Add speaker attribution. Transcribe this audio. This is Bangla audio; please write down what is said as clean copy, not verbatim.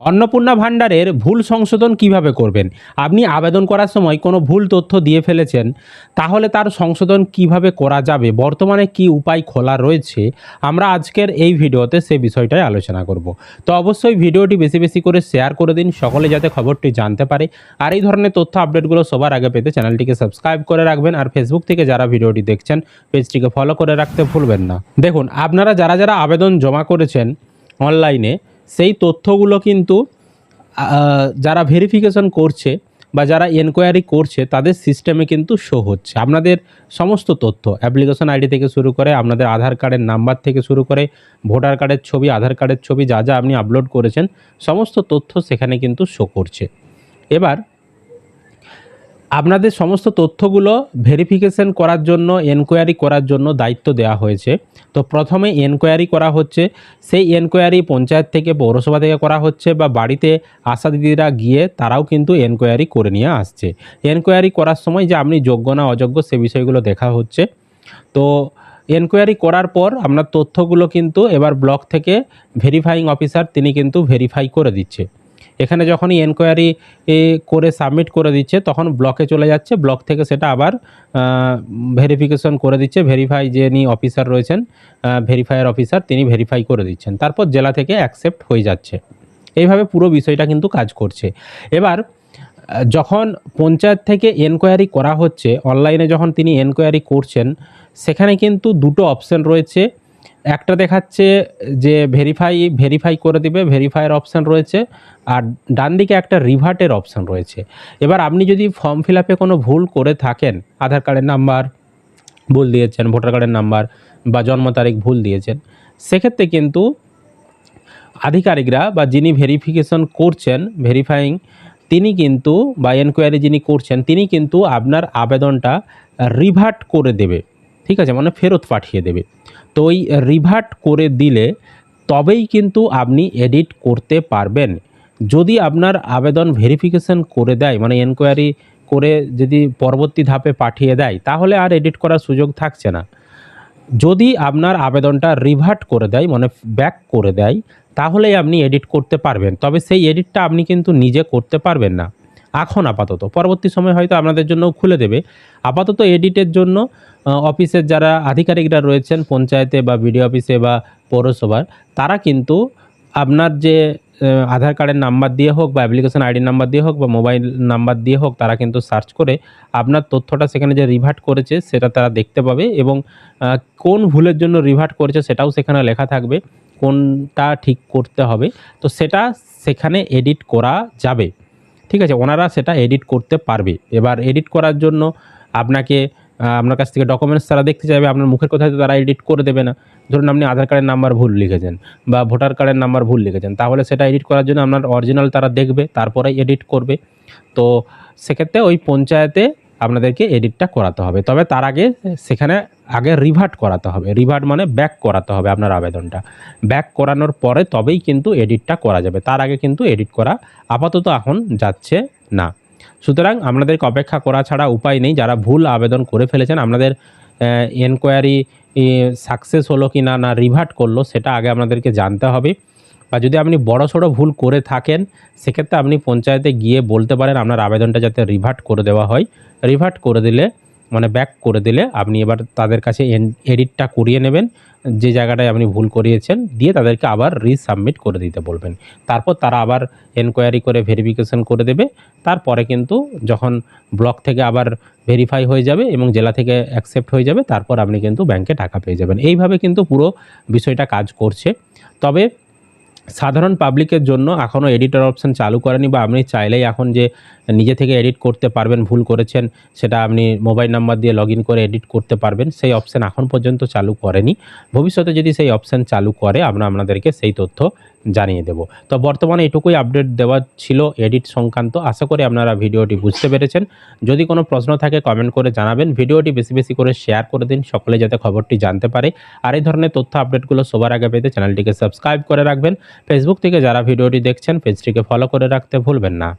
Speaker 1: অন্নপূর্ণা ভান্ডারের ভুল সংশোধন কিভাবে করবেন? আপনি আবেদন করার সময় কোনো ভুল তথ্য দিয়ে ফেলেছেন, তাহলে তার সংশোধন কিভাবে করা যাবে? বর্তমানে কি উপায় খোলা রয়েছে? আমরা আজকের এই ভিডিওতে সে বিষয়টাই আলোচনা করব। তো অবশ্যই ভিডিওটি বেশি বেশি করে শেয়ার করে দিন, সকলে যাতে খবরটি জানতে পারে। আর এই ধরনের তথ্য আপডেটগুলো সবার আগে পেতে চ্যানেলটিকে সাবস্ক্রাইব করে রাখবেন। আর ফেসবুক থেকে যারা ভিডিওটি দেখছেন, পেজটিকে ফলো করে রাখতে ভুলবেন না। দেখুন, আপনারা যারা আবেদন জমা করেছেন অনলাইনে, সেই তথ্যগুলো কিন্তু যারা ভেরিফিকেশন করছে বা যারা এনকোয়ারি করছে তাদের সিস্টেমে কিন্তু শো হচ্ছে আপনাদের সমস্ত তথ্য, অ্যাপ্লিকেশন আইডি থেকে শুরু করে আপনাদের আধার কার্ডের নাম্বার থেকে শুরু করে ভোটার কার্ডের ছবি, আধার কার্ডের ছবি, যা আপনি আপলোড করেছেন সমস্ত তথ্য সেখানে কিন্তু শো করছে। এবার আপনাদের সমস্ত তথ্যগুলো ভেরিফিকেশন করার জন্য, এনকোয়ারি করার জন্য দায়িত্ব দেওয়া হয়েছে। তো প্রথমে এনকোয়ারি করা হচ্ছে, সেই এনকোয়ারি পঞ্চায়েত থেকে, পৌরসভা থেকে করা হচ্ছে, বা বাড়িতে আশা দিদিরা গিয়ে তারাও কিন্তু এনকোয়ারি করে নিয়ে আসছে। এনকোয়ারি করার সময় যে আপনি যোগ্য না অযোগ্য সে বিষয়গুলো দেখা হচ্ছে। তো এনকোয়ারি করার পর আপনার তথ্যগুলো কিন্তু এবার ব্লক থেকে ভেরিফাইং অফিসার তিনি কিন্তু ভেরিফাই করে দিচ্ছে। এখানে যখনই এনকোয়ারি করে সাবমিট করে দিচ্ছে তখন ব্লকে চলে যাচ্ছে, ব্লক থেকে সেটা আবার ভেরিফিকেশন করে দিচ্ছে। ভেরিফাই যিনি অফিসার রয়েছেন, ভেরিফায়ার অফিসার, তিনি ভেরিফাই করে দিচ্ছেন, তারপর জেলা থেকে অ্যাকসেপ্ট হয়ে যাচ্ছে। এইভাবে পুরো বিষয়টা কিন্তু কাজ করছে। এবার যখন পঞ্চায়েত থেকে এনকোয়ারি করা হচ্ছে, অনলাইনে যখন তিনি এনকোয়ারি করছেন, সেখানে কিন্তু দুটো অপশান রয়েছে। একটা দেখাচ্ছে যে ভেরিফাই করে দিবে, ভেরিফায়ার অপশান রয়েছে, আর ডান দিকে একটা রিভার্টের অপশান রয়েছে। এবার আপনি যদি ফর্ম ফিল আপে কোনো ভুল করে থাকেন, আধার কার্ডের নাম্বার ভুল দিয়েছেন, ভোটার কার্ডের নাম্বার বা জন্ম তারিখ ভুল দিয়েছেন, সেক্ষেত্রে কিন্তু আধিকারিকরা বা যিনি ভেরিফিকেশন করছেন, ভেরিফাইং, তিনি কিন্তু, বা এনকোয়ারি যিনি করছেন, তিনি কিন্তু আপনার আবেদনটা রিভার্ট করে দেবে। ঠিক আছে, মানে ফেরত পাঠিয়ে দেবে। তো ওই রিভার্ট করে দিলে তবেই কিন্তু আপনি এডিট করতে পারবেন। যদি আপনার আবেদন ভেরিফিকেশন করে দেয়, মানে এনকোয়ারি করে যদি পরবর্তী ধাপে পাঠিয়ে দেয়, তাহলে আর এডিট করার সুযোগ থাকছে না। যদি আপনার আবেদনটা রিভার্ট করে দেয়, মানে ব্যাক করে দেয়, তাহলেই আপনি এডিট করতে পারবেন। তবে সেই এডিটটা আপনি কিন্তু নিজে করতে পারবেন না এখন আপাতত। পরবর্তী সময় হয়তো আপনাদের জন্যও খুলে দেবে। আপাতত এডিটের জন্য অফিসের যারা আধিকারিকরা রয়েছেন পঞ্চায়েতে বা বিডিও অফিসে বা পৌরসভার, তারা কিন্তু আপনার যে আধার কার্ডের নাম্বার দিয়ে হোক বা অ্যাপ্লিকেশন আইডি নাম্বার দিয়ে হোক বা মোবাইল নাম্বার দিয়ে হোক, তারা কিন্তু সার্চ করে আপনার তথ্যটা সেখানে যে রিভার্ট করেছে সেটা তারা দেখতে পাবে, এবং কোন ভুলের জন্য রিভার্ট করেছে সেটাও সেখানে লেখা থাকবে, কোনটা ঠিক করতে হবে। তো সেটা সেখানে এডিট করা যাবে। ঠিক আছে, ওনারা সেটা এডিট করতে পারবে। এবার এডিট করার জন্য আপনাকে আপনার কাছ থেকে ডকুমেন্টস তারা দেখতে চাইবে, আপনার মুখের কথায় তো তারা এডিট করে দেবে না। ধরুন আপনি আধার কার্ডের নাম্বার ভুল লিখেছেন বা ভোটার কার্ডের নাম্বার ভুল লিখেছেন, তাহলে সেটা এডিট করার জন্য আপনার অরিজিনাল তারা দেখবে, তারপরে এডিট করবে। তো সেক্ষেত্রে ওই পঞ্চায়েতে আপনাদেরকে এডিটটা করাতে হবে। তবে তার আগে সেখানে আগে রিভার্ট করাতে হবে। রিভার্ট মানে ব্যাক করাতে হবে আপনার আবেদনটা। ব্যাক করানোর পরে তবেই কিন্তু এডিটটা করা যাবে, তার আগে কিন্তু এডিট করা আপাতত এখন যাচ্ছে না। সুতরাং আপনাদেরকে অপেক্ষা করা ছাড়া উপায় নেই। যারা ভুল আবেদন করে ফেলেছেন, আপনাদের এনকোয়ারি সাকসেস হলো কি না, না রিভার্ট করলো, সেটা আগে আপনাদেরকে জানতে হবে। বা যদি আপনি বড়সড় ভুল করে থাকেন, সেক্ষেত্রে আপনি পঞ্চায়েতে গিয়ে বলতে পারেন আপনার আবেদনটা যাতে রিভার্ট করে দেওয়া হয়। রিভার্ট করে দিলে, মানে ব্যাক করে দিলে, আপনি এবার তাদের কাছে এডিটটা করিয়ে নেবেন, যে জায়গাটায় আপনি ভুল করিয়েছেন, দিয়ে তাদেরকে আবার রিসাবমিট করে দিতে বলবেন। তারপর তারা আবার এনকোয়ারি করে ভেরিফিকেশন করে দেবে। তারপরে কিন্তু যখন ব্লক থেকে আবার ভেরিফাই হয়ে যাবে এবং জেলা থেকে অ্যাকসেপ্ট হয়ে যাবে, তারপর আপনি কিন্তু ব্যাংকে টাকা পেয়ে যাবেন। এইভাবে কিন্তু পুরো বিষয়টা কাজ করছে। তবে সাধারণ পাবলিকের জন্য এখনও এডিটর অপশান চালু করেনি, বা আপনি চাইলেই এখন যে নিজে থেকে এডিট করতে পারবেন, ভুল করেছেন সেটা আপনি মোবাইল নাম্বার দিয়ে লগ ইন করে এডিট করতে পারবেন, সেই অপশান এখন পর্যন্ত চালু করেনি। ভবিষ্যতে যদি সেই অপশান চালু করে, আমরা আপনাদেরকে সেই তথ্য জানিয়ে দেব। তো বর্তমানে এটুকুই আপডেট দেওয়ার ছিল এডিট সংক্রান্ত। আশা করি আপনারা ভিডিওটি বুঝতে পেরেছেন। যদি কোনো প্রশ্ন থাকে কমেন্ট করে জানাবেন। ভিডিওটি বেশি বেশি করে শেয়ার করে দিন, সকলে যাতে খবরটি জানতে পারে। আর এই ধরনের তথ্য আপডেটগুলো সবার আগে পেতে চ্যানেলটিকে সাবস্ক্রাইব করে রাখবেন। ফেসবুক থেকে যারা ভিডিওটি দেখছেন, পেজটিকে ফলো করে রাখতে ভুলবেন না।